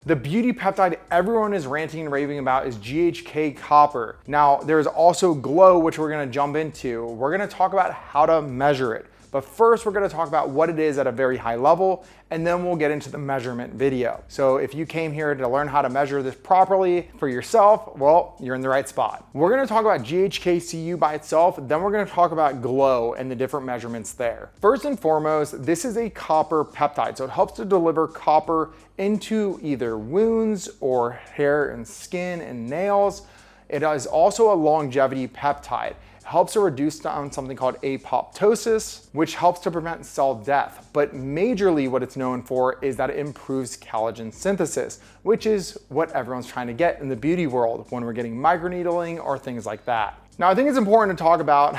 The beauty peptide everyone is ranting and raving about is GHK-Copper. Now, there's also Glow, which we're gonna jump into. We're gonna talk about how to measure it. But first, we're gonna talk about what it is at a very high level, and then we'll get into the measurement video. So if you came here to learn how to measure this properly for yourself, well, you're in the right spot. We're gonna talk about GHK-Cu by itself, then we're gonna talk about Glow and the different measurements there. First and foremost, this is a copper peptide, so it helps to deliver copper into either wounds or hair and skin and nails. It is also a longevity peptide. Helps to reduce down something called apoptosis, which helps to prevent cell death. But majorly what it's known for is that it improves collagen synthesis, which is what everyone's trying to get in the beauty world when we're getting microneedling or things like that. Now, I think it's important to talk about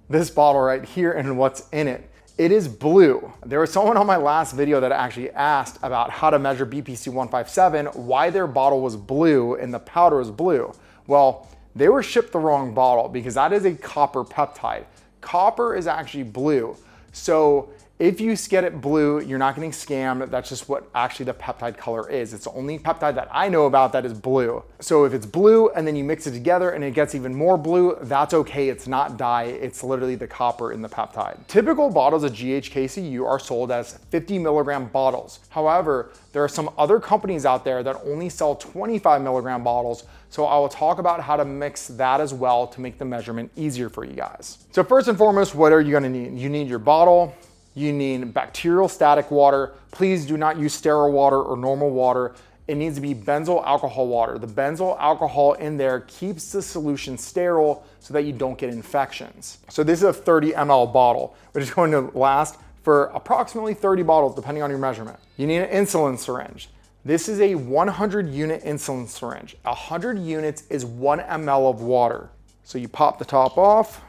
this bottle right here and what's in it. It is blue. There was someone on my last video that actually asked about how to measure BPC 157, why their bottle was blue and the powder was blue. Well, they were shipped the wrong bottle because that is a copper peptide. Copper is actually blue. So if you get it blue, you're not getting scammed. That's just what actually the peptide color is. It's the only peptide that I know about that is blue. So if it's blue and then you mix it together and it gets even more blue, that's okay. It's not dye. It's literally the copper in the peptide. Typical bottles of GHK-Cu are sold as 50 milligram bottles. However, there are some other companies out there that only sell 25 milligram bottles. So I will talk about how to mix that as well to make the measurement easier for you guys. So first and foremost, what are you gonna need? You need your bottle. You need bacterial static water. Please do not use sterile water or normal water. It needs to be benzyl alcohol water. The benzyl alcohol in there keeps the solution sterile so that you don't get infections. So this is a 30 ml bottle, which is going to last for approximately 30 bottles, depending on your measurement. You need an insulin syringe. This is a 100 unit insulin syringe. 100 units is 1 ml of water. So you pop the top off,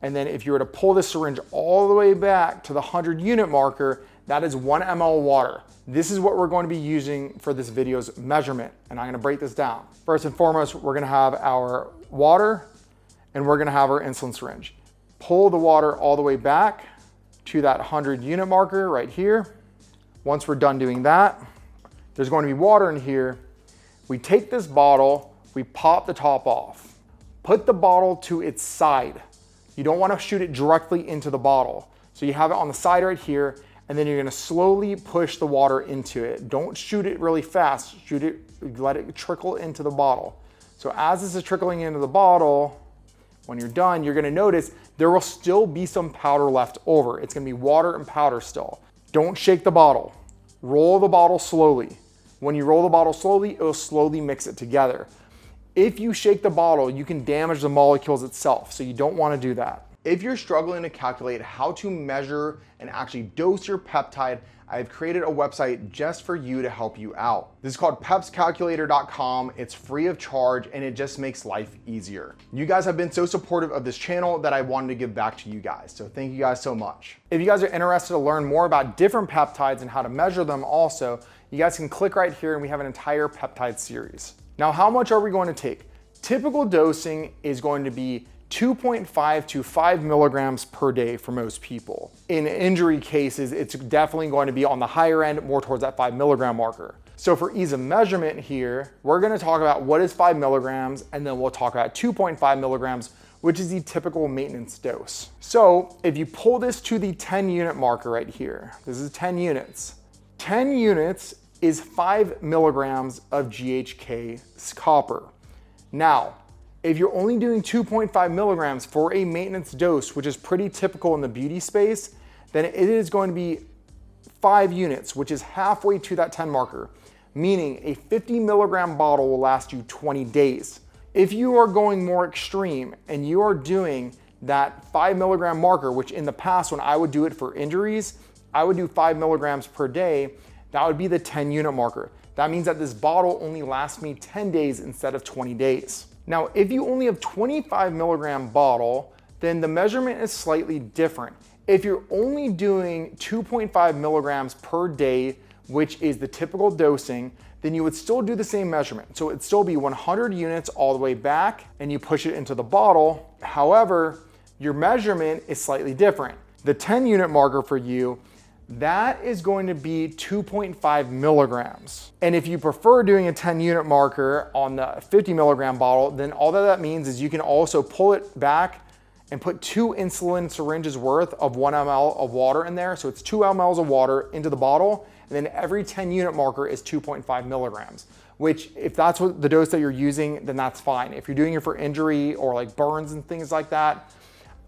and then if you were to pull the syringe all the way back to the 100 unit marker, that is 1 ml water. This is what we're going to be using for this video's measurement, and I'm gonna break this down. First and foremost, we're gonna have our water, and we're gonna have our insulin syringe. Pull the water all the way back to that 100 unit marker right here. Once we're done doing that, there's going to be water in here. We take this bottle, we pop the top off. Put the bottle to its side. You don't want to shoot it directly into the bottle. So you have it on the side right here, and then you're gonna slowly push the water into it. Don't shoot it really fast. Shoot it, let it trickle into the bottle. So as this is trickling into the bottle, when you're done, you're gonna notice there will still be some powder left over. It's gonna be water and powder still. Don't shake the bottle. Roll the bottle slowly. When you roll the bottle slowly, it'll slowly mix it together. If you shake the bottle, you can damage the molecules itself, so you don't want to do that. If you're struggling to calculate how to measure and actually dose your peptide, I've created a website just for you to help you out. This is called pepscalculator.com. It's free of charge and it just makes life easier. You guys have been so supportive of this channel that I wanted to give back to you guys. So thank you guys so much. If you guys are interested to learn more about different peptides and how to measure them also, you guys can click right here and we have an entire peptide series. Now, how much are we going to take? Typical dosing is going to be 2.5 to 5 milligrams per day for most people. In injury cases, it's definitely going to be on the higher end, more towards that 5 milligram marker. So for ease of measurement here, we're gonna talk about what is 5 milligrams, and then we'll talk about 2.5 milligrams, which is the typical maintenance dose. So if you pull this to the 10 unit marker right here, this is 10 units. 10 units is 5 milligrams of GHK copper. Now, if you're only doing 2.5 milligrams for a maintenance dose, which is pretty typical in the beauty space, then it is going to be 5 units, which is halfway to that 10 marker, meaning a 50 milligram bottle will last you 20 days. If you are going more extreme and you are doing that 5 milligram marker, which in the past when I would do it for injuries, I would do 5 milligrams per day, that would be the 10 unit marker. That means that this bottle only lasts me 10 days instead of 20 days. Now, if you only have 25 milligram bottle, then the measurement is slightly different. If you're only doing 2.5 milligrams per day, which is the typical dosing, then you would still do the same measurement. So it'd still be 100 units all the way back and you push it into the bottle. However, your measurement is slightly different. The 10 unit marker for you, that is going to be 2.5 milligrams. And if you prefer doing a 10 unit marker on the 50 milligram bottle, then all that means is you can also pull it back and put 2 insulin syringes worth of 1 ml of water in there. So it's 2 mLs of water into the bottle, and then every 10 unit marker is 2.5 milligrams, which if that's what the dose that you're using, then that's fine. If you're doing it for injury or like burns and things like that,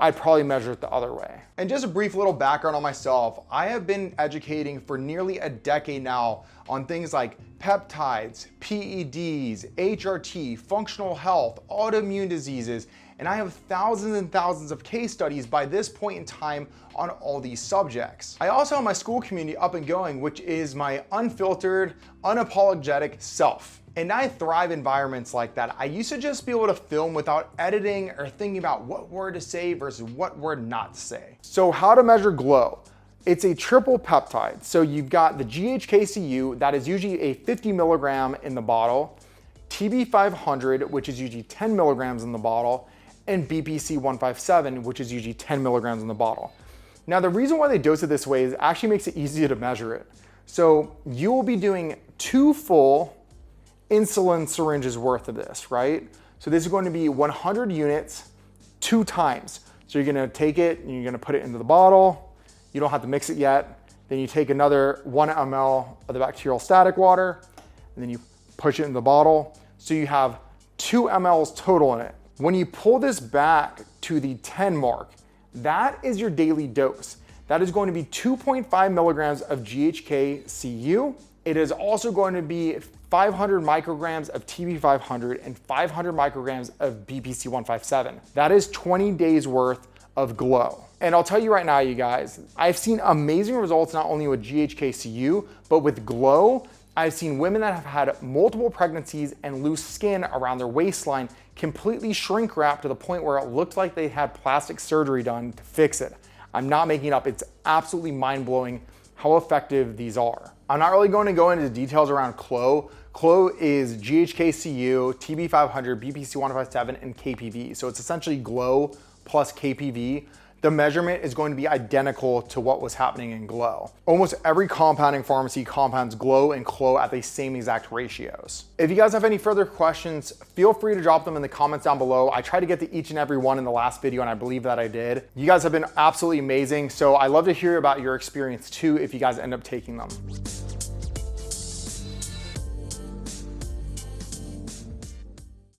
I'd probably measure it the other way. And just a brief little background on myself. I have been educating for nearly a decade now on things like peptides, PEDs, HRT, functional health, autoimmune diseases, and I have thousands and thousands of case studies by this point in time on all these subjects. I also have my Skool community up and going, which is my unfiltered, unapologetic self. And I thrive in environments like that. I used to just be able to film without editing or thinking about what word to say versus what word not to say. So how to measure Klow? It's a triple peptide. So you've got the GHK-Cu, that is usually a 50 milligram in the bottle, TB500, which is usually 10 milligrams in the bottle, and BPC157, which is usually 10 milligrams in the bottle. Now, the reason why they dose it this way is it actually makes it easier to measure it. So you will be doing 2 full insulin syringes worth of this, right? So this is going to be 100 units 2 times. So you're gonna take it and you're gonna put it into the bottle. You don't have to mix it yet. Then you take another 1 ml of the bacterial static water, and then you push it in the bottle. So you have 2 mLs total in it. When you pull this back to the 10 mark, that is your daily dose. That is going to be 2.5 milligrams of GHK-Cu. It is also going to be 500 micrograms of TB500 and 500 micrograms of BPC157. That is 20 days worth of Klow. And I'll tell you right now, you guys, I've seen amazing results not only with GHK-Cu, but with Klow. I've seen women that have had multiple pregnancies and loose skin around their waistline completely shrink wrap to the point where it looked like they had plastic surgery done to fix it. I'm not making it up. It's absolutely mind-blowing how effective these are. I'm not really going to go into the details around Klow. Klow is GHK-Cu, TB500, BPC157, and KPV. So it's essentially Klow plus KPV. The measurement is going to be identical to what was happening in Klow. Almost every compounding pharmacy compounds Klow and Klow at the same exact ratios. If you guys have any further questions, feel free to drop them in the comments down below. I tried to get to each and every one in the last video, and I believe that I did. You guys have been absolutely amazing. So I love to hear about your experience too if you guys end up taking them.